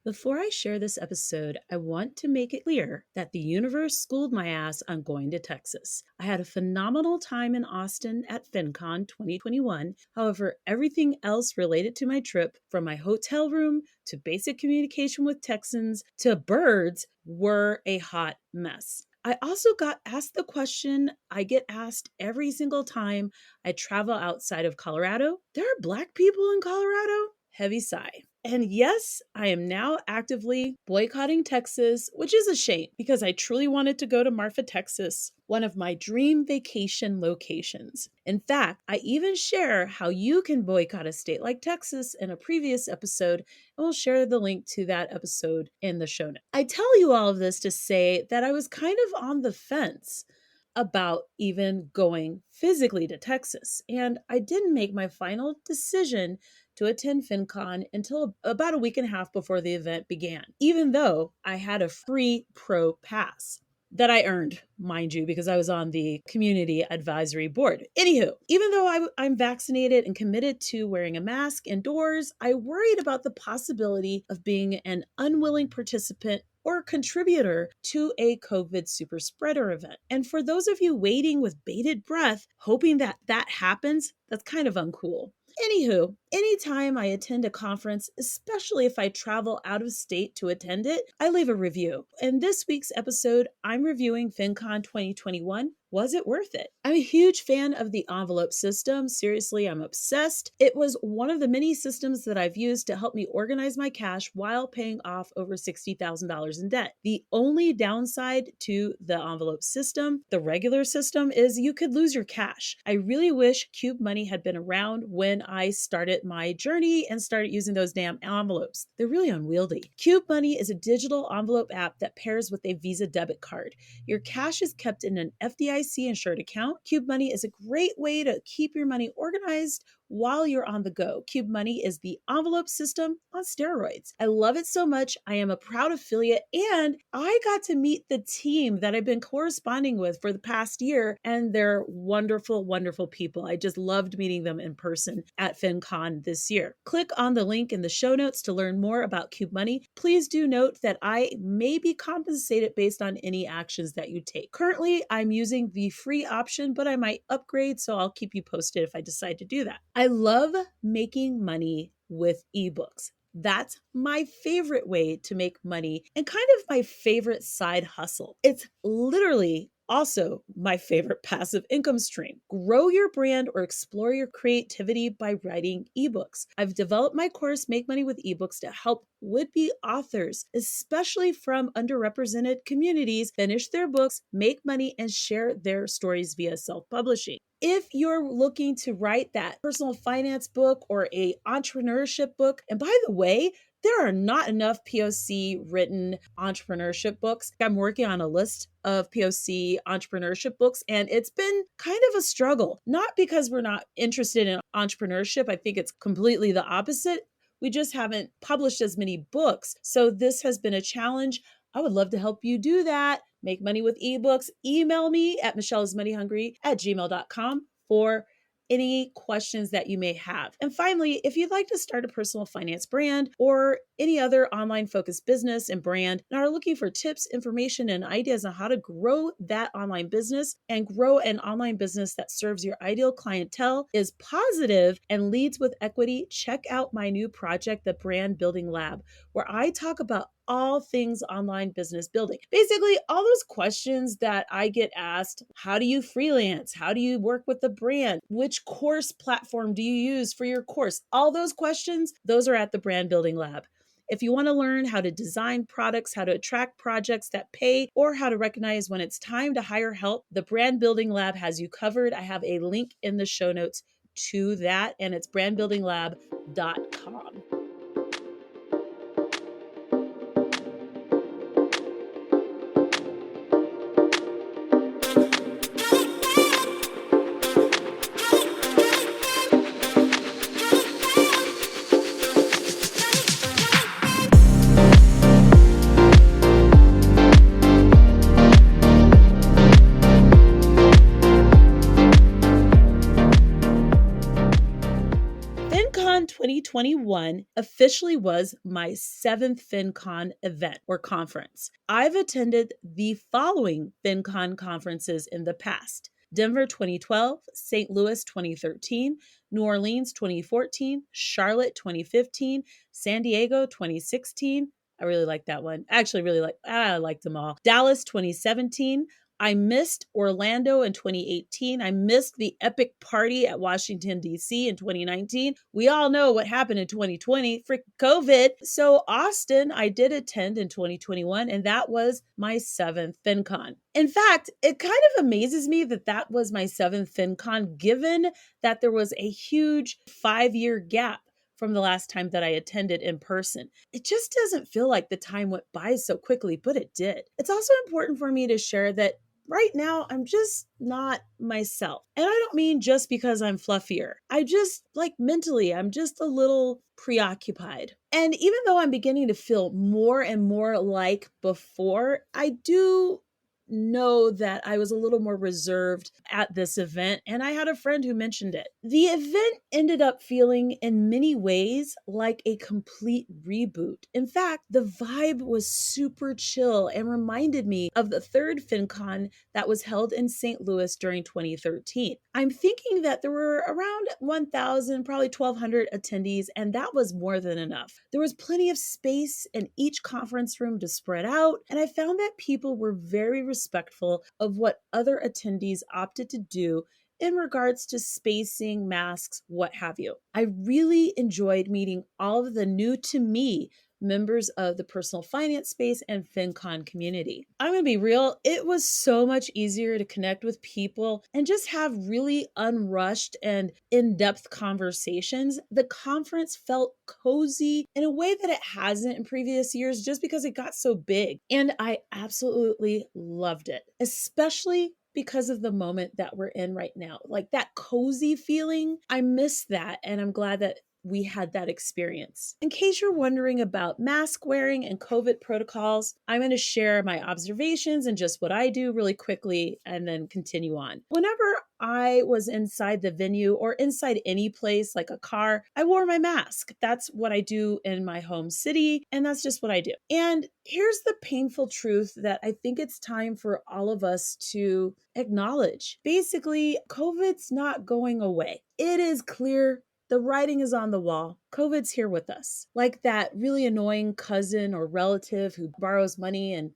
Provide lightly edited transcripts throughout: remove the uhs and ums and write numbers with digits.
Before I share this episode, I want to make it clear that the universe schooled my ass on going to Texas. I had a phenomenal time in Austin at FinCon 2021. However, everything else related to my trip, from my hotel room to basic communication with Texans to birds, were a hot mess. I also got asked the question I get asked every single time I travel outside of Colorado. There are Black people in Colorado? Heavy sigh. And yes, I am now actively boycotting Texas, which is a shame because I truly wanted to go to Marfa, Texas, one of my dream vacation locations. In fact, I even share how you can boycott a state like Texas in a previous episode, and we'll share the link to that episode in the show notes. I tell you all of this to say that I was kind of on the fence about even going physically to Texas, and I didn't make my final decision to attend FinCon until about a week and a half before the event began, even though I had a free pro pass that I earned, mind you, because I was on the community advisory board. Anywho, even though I'm vaccinated and committed to wearing a mask indoors, I worried about the possibility of being an unwilling participant or contributor to a COVID super spreader event. And for those of you waiting with bated breath, hoping that that happens, that's kind of uncool. Anywho, anytime I attend a conference, especially if I travel out of state to attend it, I leave a review. In this week's episode, I'm reviewing FinCon 2021. Was it worth it? I'm a huge fan of the envelope system. Seriously, I'm obsessed. It was one of the many systems that I've used to help me organize my cash while paying off over $60,000 in debt. The only downside to the envelope system, the regular system, is you could lose your cash. I really wish Cube Money had been around when I started my journey and started using those damn envelopes. They're really unwieldy. Cube Money is a digital envelope app that pairs with a Visa debit card. Your cash is kept in an FDIC insured account. Cube Money is a great way to keep your money organized while you're on the go. Cube Money is the envelope system on steroids. I love it so much. I am a proud affiliate, and I got to meet the team that I've been corresponding with for the past year, and they're wonderful, wonderful people. I just loved meeting them in person at FinCon this year. Click on the link in the show notes to learn more about Cube Money. Please do note that I may be compensated based on any actions that you take. Currently, I'm using the free option, but I might upgrade, so I'll keep you posted if I decide to do that. I love making money with ebooks. That's my favorite way to make money and kind of my favorite side hustle. It's literally also my favorite passive income stream. Grow your brand or explore your creativity by writing ebooks. I've developed my course, Make Money with Ebooks, to help would-be authors, especially from underrepresented communities, finish their books, make money, and share their stories via self-publishing. If you're looking to write that personal finance book or a entrepreneurship book, and by the way, there are not enough POC written entrepreneurship books. I'm working on a list of POC entrepreneurship books, and it's been kind of a struggle. Not because we're not interested in entrepreneurship. I think it's completely the opposite. We just haven't published as many books. So this has been a challenge. I would love to help you do that. Make money with ebooks. Email me at michellesmoneyhungry@gmail.com for any questions that you may have. And finally, if you'd like to start a personal finance brand or any other online focused business and brand and are looking for tips, information, and ideas on how to grow that online business and grow an online business that serves your ideal clientele, is positive, and leads with equity, check out my new project, the Brand Building Lab, where I talk about all things online business building. Basically, all those questions that I get asked: how do you freelance? How do you work with the brand? Which course platform do you use for your course? All those questions, those are at the Brand Building Lab. If you want to learn how to design products, how to attract projects that pay, or how to recognize when it's time to hire help, the Brand Building Lab has you covered. I have a link in the show notes to that, and it's brandbuildinglab.com. FinCon 2021 officially was my seventh FinCon event or conference. I've attended the following FinCon conferences in the past: Denver 2012, St. Louis 2013, New Orleans 2014, Charlotte 2015, San Diego 2016. I really like that one. Actually, I liked them all. Dallas 2017. I missed Orlando in 2018. I missed the epic party at Washington, D.C. in 2019. We all know what happened in 2020, freaking COVID. So Austin, I did attend in 2021, and that was my seventh FinCon. In fact, it kind of amazes me that that was my seventh FinCon, given that there was a huge 5-year gap from the last time that I attended in person. It just doesn't feel like the time went by so quickly, but it did. It's also important for me to share that right now, I'm just not myself. And I don't mean just because I'm fluffier. I just, like, mentally, I'm just a little preoccupied. And even though I'm beginning to feel more and more like before, I do know that I was a little more reserved at this event, and I had a friend who mentioned it. The event ended up feeling in many ways like a complete reboot. In fact, the vibe was super chill and reminded me of the third FinCon that was held in St. Louis during 2013. I'm thinking that there were around 1,000, probably 1,200 attendees, and that was more than enough. There was plenty of space in each conference room to spread out, and I found that people were very respectful of what other attendees opted to do in regards to spacing, masks, what have you. I really enjoyed meeting all of the new to me members of the personal finance space and FinCon community. I'm going to be real, it was so much easier to connect with people and just have really unrushed and in-depth conversations. The conference felt cozy in a way that it hasn't in previous years just because it got so big. And I absolutely loved it, especially because of the moment that we're in right now. Like that cozy feeling, I miss that. And I'm glad that we had that experience. In case you're wondering about mask wearing and COVID protocols, I'm going to share my observations and just what I do really quickly and then continue on. Whenever I was inside the venue or inside any place like a car, I wore my mask. That's what I do in my home city, and that's just what I do. And here's the painful truth that I think it's time for all of us to acknowledge. Basically, COVID's not going away. It is clear, the writing is on the wall. COVID's here with us. Like that really annoying cousin or relative who borrows money and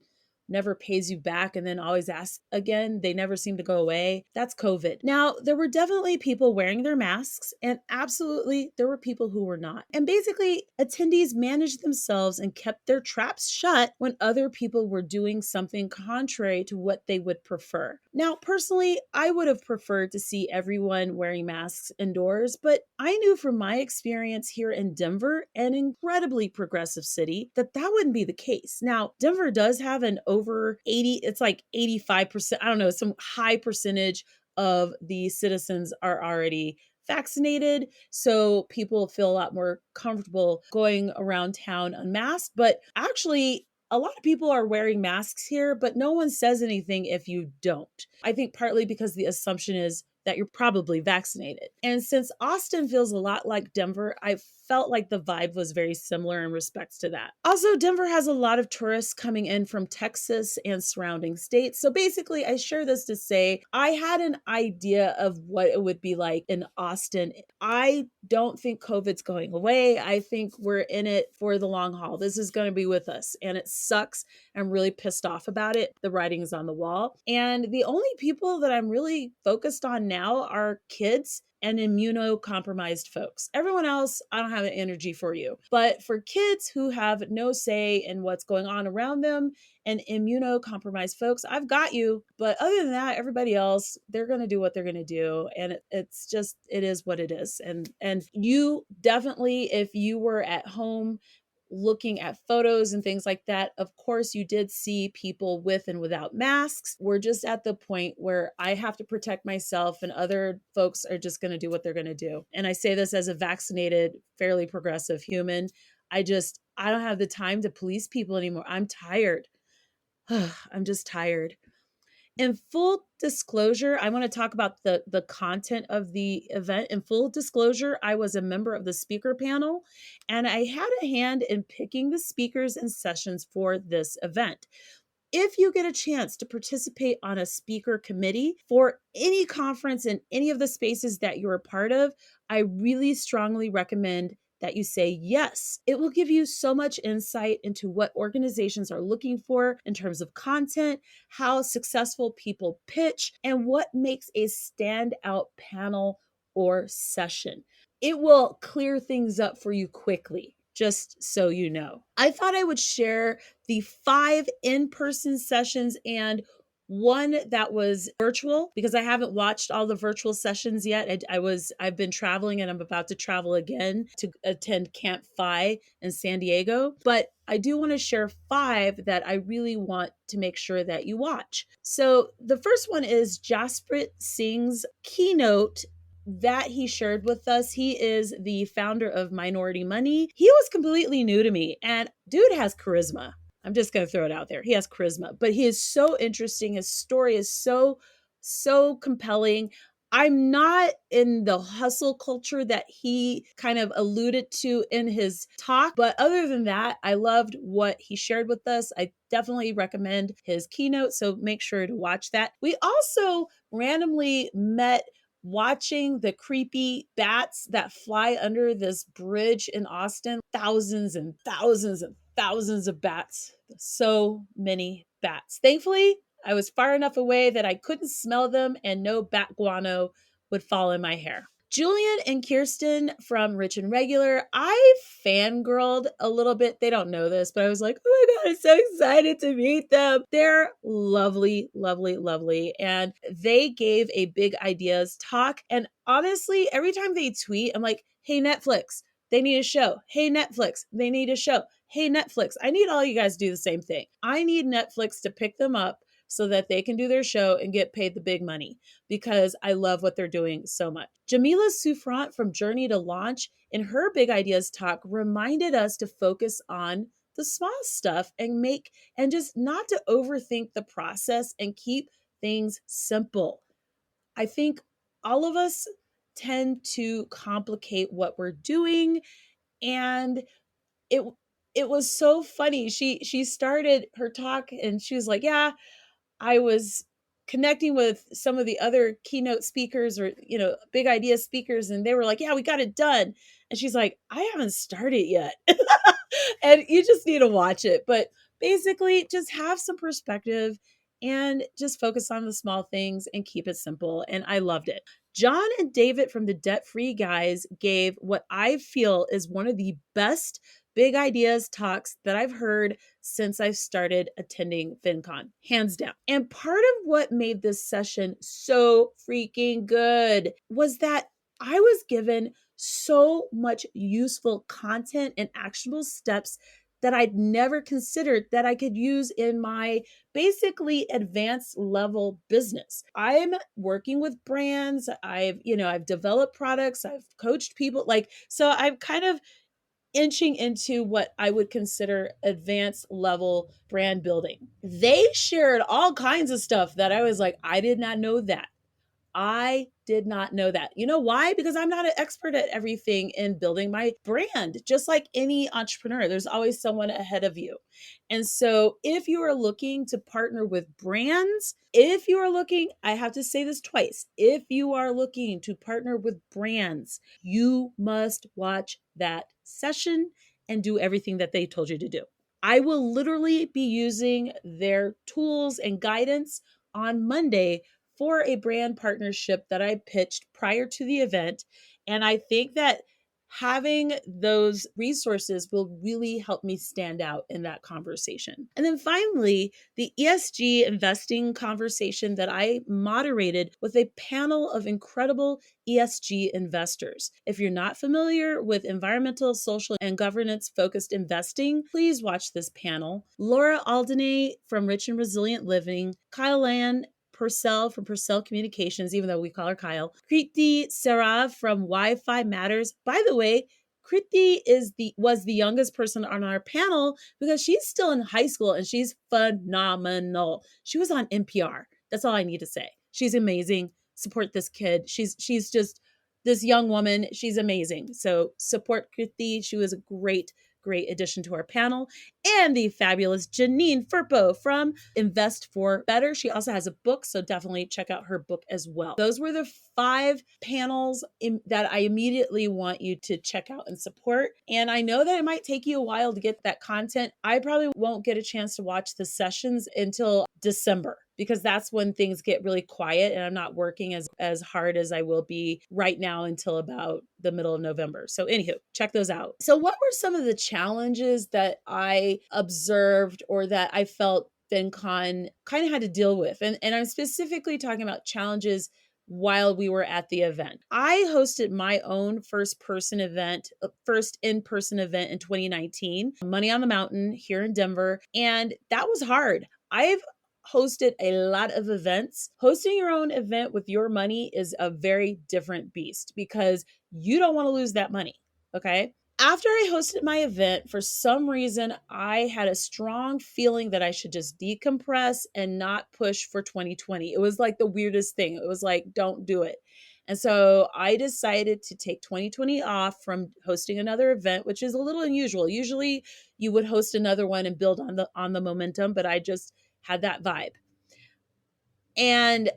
never pays you back and then always asks again. They never seem to go away. That's COVID. Now, there were definitely people wearing their masks, and absolutely there were people who were not. And basically, attendees managed themselves and kept their traps shut when other people were doing something contrary to what they would prefer. Now, personally, I would have preferred to see everyone wearing masks indoors, but I knew from my experience here in Denver, an incredibly progressive city, that that wouldn't be the case. Now, Denver does have an over 80, it's like 85%, I don't know, some high percentage of the citizens are already vaccinated. So people feel a lot more comfortable going around town unmasked. But actually, a lot of people are wearing masks here, but no one says anything if you don't. I think partly because the assumption is that you're probably vaccinated. And since Austin feels a lot like Denver, I felt like the vibe was very similar in respects to that. Also, Denver has a lot of tourists coming in from Texas and surrounding states. So basically, I share this to say I had an idea of what it would be like in Austin. I don't think COVID's going away. I think we're in it for the long haul. This is going to be with us, and it sucks. I'm really pissed off about it. The writing is on the wall. And the only people that I'm really focused on now are kids and immunocompromised folks. Everyone else, I don't have the energy for you. But for kids who have no say in what's going on around them and immunocompromised folks, I've got you. But other than that, everybody else, they're going to do what they're going to do. And it's just, it is what it is. And you definitely, if you were at home looking at photos and things like that, of course, you did see people with and without masks. We're just at the point where I have to protect myself and other folks are just going to do what they're going to do. And I say this as a vaccinated, fairly progressive human. I don't have the time to police people anymore. I'm tired. I'm just tired. In full disclosure, I want to talk about the content of the event. In full disclosure, I was a member of the speaker panel, and I had a hand in picking the speakers and sessions for this event. If you get a chance to participate on a speaker committee for any conference in any of the spaces that you're a part of, I really strongly recommend that you say yes. It will give you so much insight into what organizations are looking for in terms of content, how successful people pitch, and what makes a standout panel or session. It will clear things up for you quickly, just so you know. I thought I would share the 5 in-person sessions and one that was virtual, because I haven't watched all the virtual sessions yet. I've been traveling, and I'm about to travel again to attend Camp FI in San Diego, but I do want to share 5 that I really want to make sure that you watch. So the first one is Jasprit Singh's keynote that he shared with us. He is the founder of Minority Money. He was completely new to me, and dude has charisma. I'm just going to throw it out there. He has charisma, but he is so interesting. His story is so compelling. I'm not in the hustle culture that he kind of alluded to in his talk, but other than that, I loved what he shared with us. I definitely recommend his keynote, so make sure to watch that. We also randomly met watching the creepy bats that fly under this bridge in Austin. Thousands and thousands and thousands of bats. So many bats. Thankfully, I was far enough away that I couldn't smell them and no bat guano would fall in my hair. Julian and Kirsten from Rich and Regular, I fangirled a little bit. They don't know this, but I was like, oh my God, I'm so excited to meet them. They're lovely, lovely, lovely. And they gave a big ideas talk. And honestly, every time they tweet, I'm like, hey, Netflix, they need a show. Hey, Netflix, they need a show. Hey, Netflix, I need all you guys to do the same thing. I need Netflix to pick them up so that they can do their show and get paid the big money, because I love what they're doing so much. Jamila Souffrant from Journey to Launch, in her Big Ideas talk, reminded us to focus on the small stuff and just not to overthink the process and keep things simple. I think all of us tend to complicate what we're doing, and it it was so funny. She started her talk and she was like, "Yeah, I was connecting with some of the other keynote speakers, or, big idea speakers, and they were like, yeah, we got it done." And she's like, I haven't started yet. And you just need to watch it. But basically, just have some perspective and just focus on the small things and keep it simple. And I loved it. John and David from the Debt Free Guys gave what I feel is one of the best big ideas talks that I've heard since I've started attending FinCon, hands down. And part of what made this session so freaking good was that I was given so much useful content and actionable steps that I'd never considered that I could use in my basically advanced level business. I'm working with brands. I've developed products. I've coached people, so I'm kind of inching into what I would consider advanced level brand building. They shared all kinds of stuff that I was like, I did not know that. I did not know that. You know why? Because I'm not an expert at everything in building my brand. Just like any entrepreneur, there's always someone ahead of you. And so if you are looking to partner with brands, I have to say this twice, if you are looking to partner with brands, you must watch that session and do everything that they told you to do. I will literally be using their tools and guidance on Monday for a brand partnership that I pitched prior to the event. And I think that having those resources will really help me stand out in that conversation. And then finally, the ESG investing conversation that I moderated with a panel of incredible ESG investors. If you're not familiar with environmental, social, and governance focused investing, please watch this panel. Laura Aldenay from Rich and Resilient Living, Kyle Land Purcell from Purcell Communications, even though we call her Kyle. Kriti Sarav from Wi-Fi Matters. By the way, Kriti was the youngest person on our panel because she's still in high school and she's phenomenal. She was on NPR. That's all I need to say. She's amazing. Support this kid. She's just this young woman. She's amazing. So support Krithi. She was a great addition to our panel. And the fabulous Janine Furpo from Invest for Better. She also has a book, so definitely check out her book as well. Those were the 5 panels that I immediately want you to check out and support. And I know that it might take you a while to get that content. I probably won't get a chance to watch the sessions until December, because that's when things get really quiet and I'm not working as hard as I will be right now until about the middle of November. So anywho, check those out. So what were some of the challenges that I observed or that I felt FinCon kind of had to deal with? And I'm specifically talking about challenges while we were at the event. I hosted my own first in-person event in 2019, Money on the Mountain here in Denver. And that was hard. I've hosted a lot of events. Hosting your own event with your money is a very different beast because you don't want to lose that money. Okay. After I hosted my event, for some reason, I had a strong feeling that I should just decompress and not push for 2020. It was like the weirdest thing. It was like, don't do it. And so I decided to take 2020 off from hosting another event, which is a little unusual. Usually you would host another one and build on the momentum, but I just had that vibe. And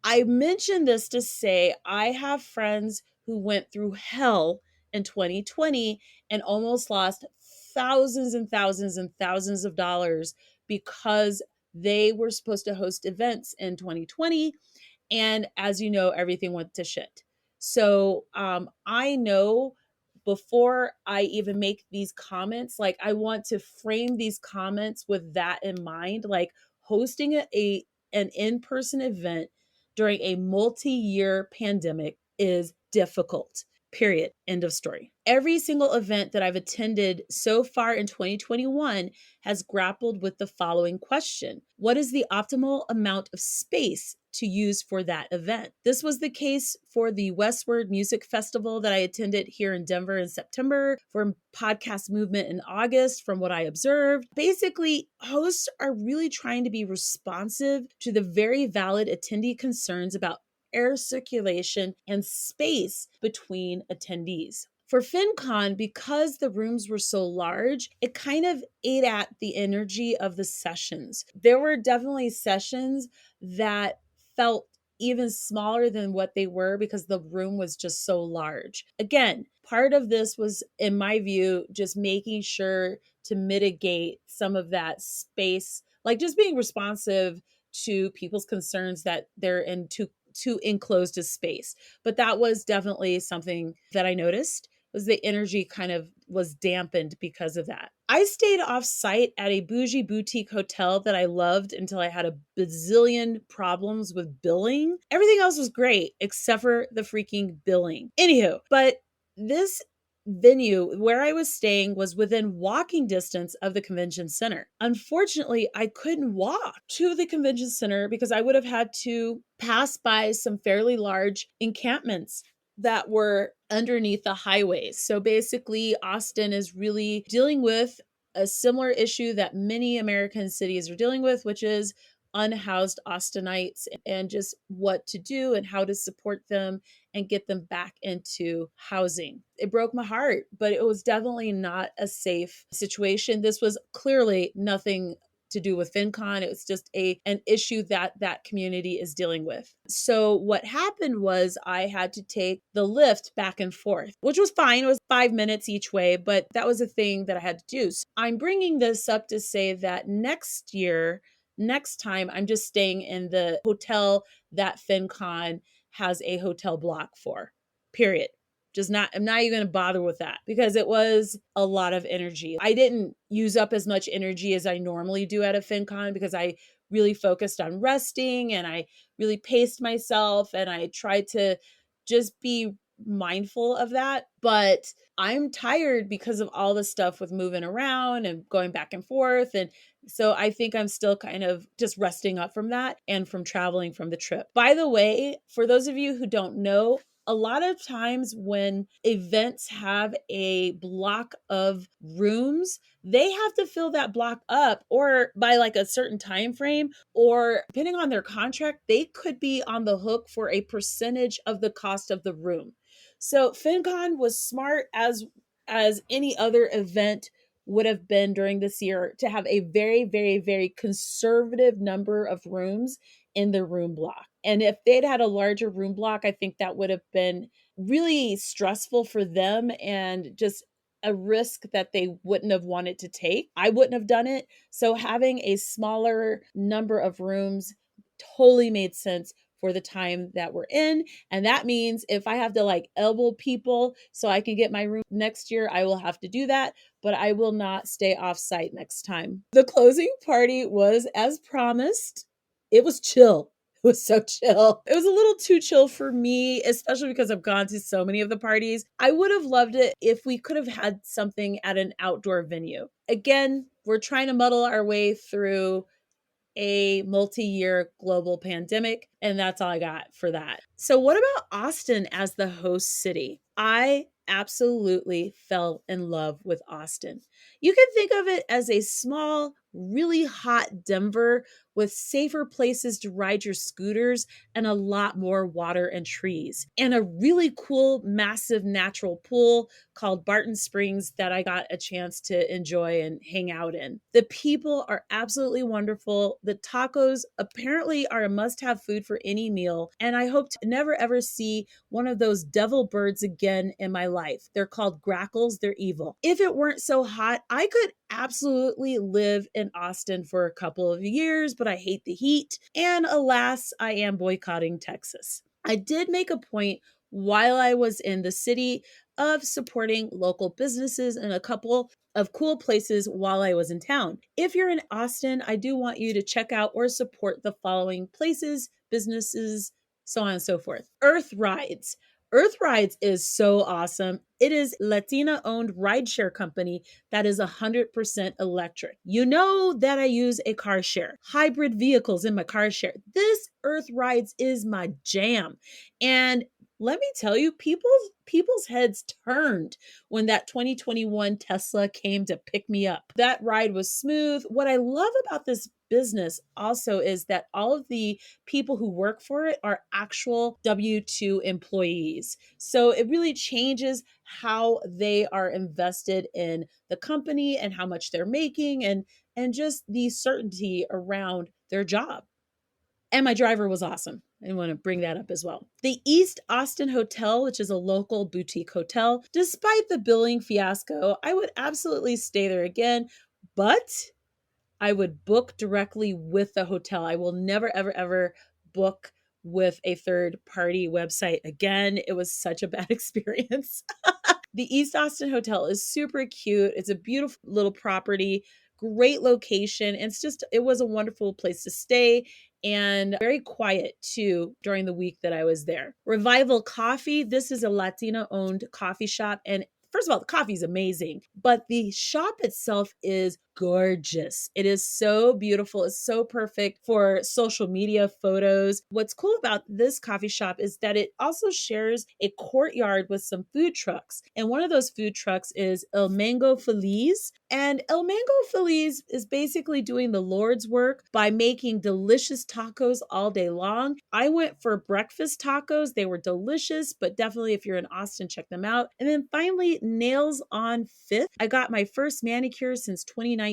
I mentioned this to say I have friends who went through hell in 2020 and almost lost thousands and thousands and thousands of dollars because they were supposed to host events in 2020. And as you know, everything went to shit. So I know before I even make these comments, like I want to frame these comments with that in mind, like hosting an in-person event during a multi-year pandemic is difficult. Period. End of story. Every single event that I've attended so far in 2021 has grappled with the following question: what is the optimal amount of space to use for that event? This was the case for the Westward Music Festival that I attended here in Denver in September, for Podcast Movement in August, from what I observed. Basically, hosts are really trying to be responsive to the very valid attendee concerns about air circulation and space between attendees. For FinCon, because the rooms were so large, it kind of ate at the energy of the sessions. There were definitely sessions that felt even smaller than what they were because the room was just so large. Again, part of this was, in my view, just making sure to mitigate some of that space, like just being responsive to people's concerns that they're in too enclosed a space. But that was definitely something that I noticed, was the energy kind of was dampened because of that. I stayed off site at a bougie boutique hotel that I loved until I had a bazillion problems with billing. Everything else was great except for the freaking billing. Anywho, but this venue where I was staying was within walking distance of the convention center. Unfortunately, I couldn't walk to the convention center because I would have had to pass by some fairly large encampments that were underneath the highways. So basically, Austin is really dealing with a similar issue that many American cities are dealing with, which is unhoused Austinites and just what to do and how to support them and get them back into housing. It broke my heart, but it was definitely not a safe situation. This was clearly nothing to do with FinCon. It was just an issue that community is dealing with. So what happened was I had to take the lift back and forth, which was fine. It was 5 minutes each way, but that was a thing that I had to do. So I'm bringing this up to say that next time, I'm just staying in the hotel that FinCon has a hotel block for, period. I'm not even going to bother with that because it was a lot of energy. I didn't use up as much energy as I normally do at a FinCon because I really focused on resting and I really paced myself and I tried to just be mindful of that. But I'm tired because of all the stuff with moving around and going back and forth. And so I think I'm still kind of just resting up from that and from traveling from the trip. By the way, for those of you who don't know, A lot of times when events have a block of rooms, they have to fill that block up or by like a certain time frame, or depending on their contract, they could be on the hook for a percentage of the cost of the room. So FinCon was smart, as any other event would have been during this year, to have a very, very, very conservative number of rooms in the room block. And if they'd had a larger room block, I think that would have been really stressful for them and just a risk that they wouldn't have wanted to take. I wouldn't have done it. So having a smaller number of rooms totally made sense for the time that we're in. And that means if I have to like elbow people so I can get my room next year, I will have to do that, but I will not stay off site next time. The closing party was as promised. It was chill. It was so chill. It was a little too chill for me, especially because I've gone to so many of the parties. I would have loved it if we could have had something at an outdoor venue. Again, we're trying to muddle our way through a multi-year global pandemic, and that's all I got for that. So what about Austin as the host city? I absolutely fell in love with Austin. You can think of it as a small, really hot Denver with safer places to ride your scooters and a lot more water and trees, and a really cool, massive natural pool called Barton Springs that I got a chance to enjoy and hang out in. The people are absolutely wonderful. The tacos apparently are a must-have food for any meal, and I hope to never ever see one of those devil birds again in my life. They're called grackles. They're evil. If it weren't so hot, I could absolutely live in Austin for a couple of years, but I hate the heat. And alas, I am boycotting Texas. I did make a point while I was in the city of supporting local businesses and a couple of cool places while I was in town. If you're in Austin, I do want you to check out or support the following places, businesses, so on and so forth. Earth Rides. Earth Rides is so awesome. It is Latina owned rideshare company that is 100% electric. You know that I use a car share, hybrid vehicles in my car share. This Earth Rides is my jam. And let me tell you, people's heads turned when that 2021 Tesla came to pick me up. That ride was smooth. What I love about this business also is that all of the people who work for it are actual W-2 employees. So it really changes how they are invested in the company and how much they're making, and just the certainty around their job. And my driver was awesome. I want to bring that up as well. The East Austin Hotel, which is a local boutique hotel, despite the billing fiasco, I would absolutely stay there again, but I would book directly with the hotel. I will never, ever, ever book with a third party website again. It was such a bad experience. The East Austin Hotel is super cute. It's a beautiful little property, great location. It was a wonderful place to stay and very quiet too during the week that I was there. Revival Coffee. This is a Latina owned coffee shop. And first of all, the coffee is amazing, but the shop itself is gorgeous. It is so beautiful. It's so perfect for social media photos. What's cool about this coffee shop is that it also shares a courtyard with some food trucks. And one of those food trucks is El Mango Feliz. And El Mango Feliz is basically doing the Lord's work by making delicious tacos all day long. I went for breakfast tacos. They were delicious, but definitely if you're in Austin, check them out. And then finally, Nails on Fifth. I got my first manicure since 2019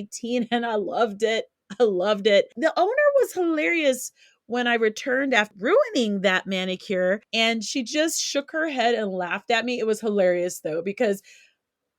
and I loved it. I loved it. The owner was hilarious when I returned after ruining that manicure, and she just shook her head and laughed at me. It was hilarious though, because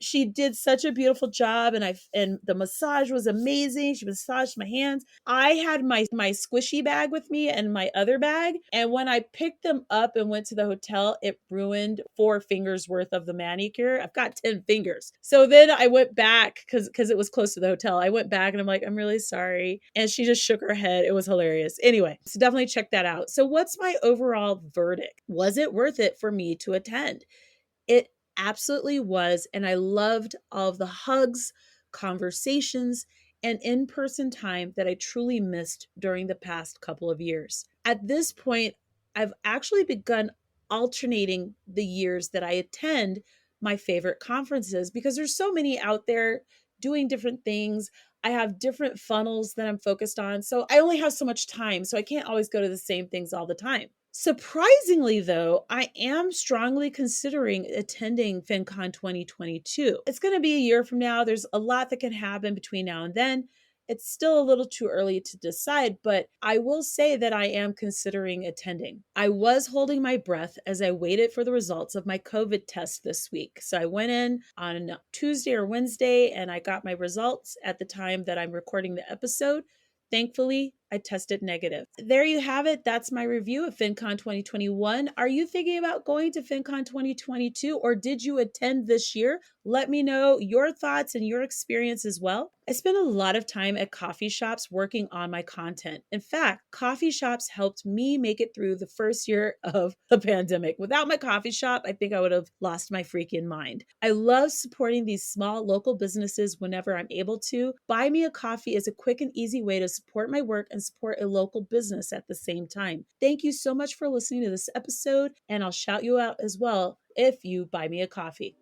she did such a beautiful job, and the massage was amazing. She massaged my hands. I had my squishy bag with me and my other bag, and when I picked them up and went to the hotel, it ruined 4 fingers worth of the manicure. I've got 10 fingers. So then I went back because it was close to the hotel. I went back and I'm like, I'm really sorry. And she just shook her head. It was hilarious. Anyway, so definitely check that out. So what's my overall verdict? Was it worth it for me to attend? It absolutely was. And I loved all of the hugs, conversations, and in person time that I truly missed during the past couple of years. At this point, I've actually begun alternating the years that I attend my favorite conferences because there's so many out there doing different things. I have different funnels that I'm focused on. So I only have so much time. So I can't always go to the same things all the time. Surprisingly, though, I am strongly considering attending FinCon 2022. It's going to be a year from now. There's a lot that can happen between now and then. It's still a little too early to decide, but I will say that I am considering attending. I was holding my breath as I waited for the results of my COVID test this week. So I went in on Tuesday or Wednesday and I got my results at the time that I'm recording the episode. Thankfully, I tested negative. There you have it. That's my review of FinCon 2021. Are you thinking about going to FinCon 2022 or did you attend this year? Let me know your thoughts and your experience as well. I spent a lot of time at coffee shops working on my content. In fact, coffee shops helped me make it through the first year of the pandemic. Without my coffee shop, I think I would have lost my freaking mind. I love supporting these small local businesses whenever I'm able to. Buy Me a Coffee is a quick and easy way to support my work and support a local business at the same time. Thank you so much for listening to this episode, and I'll shout you out as well if you buy me a coffee.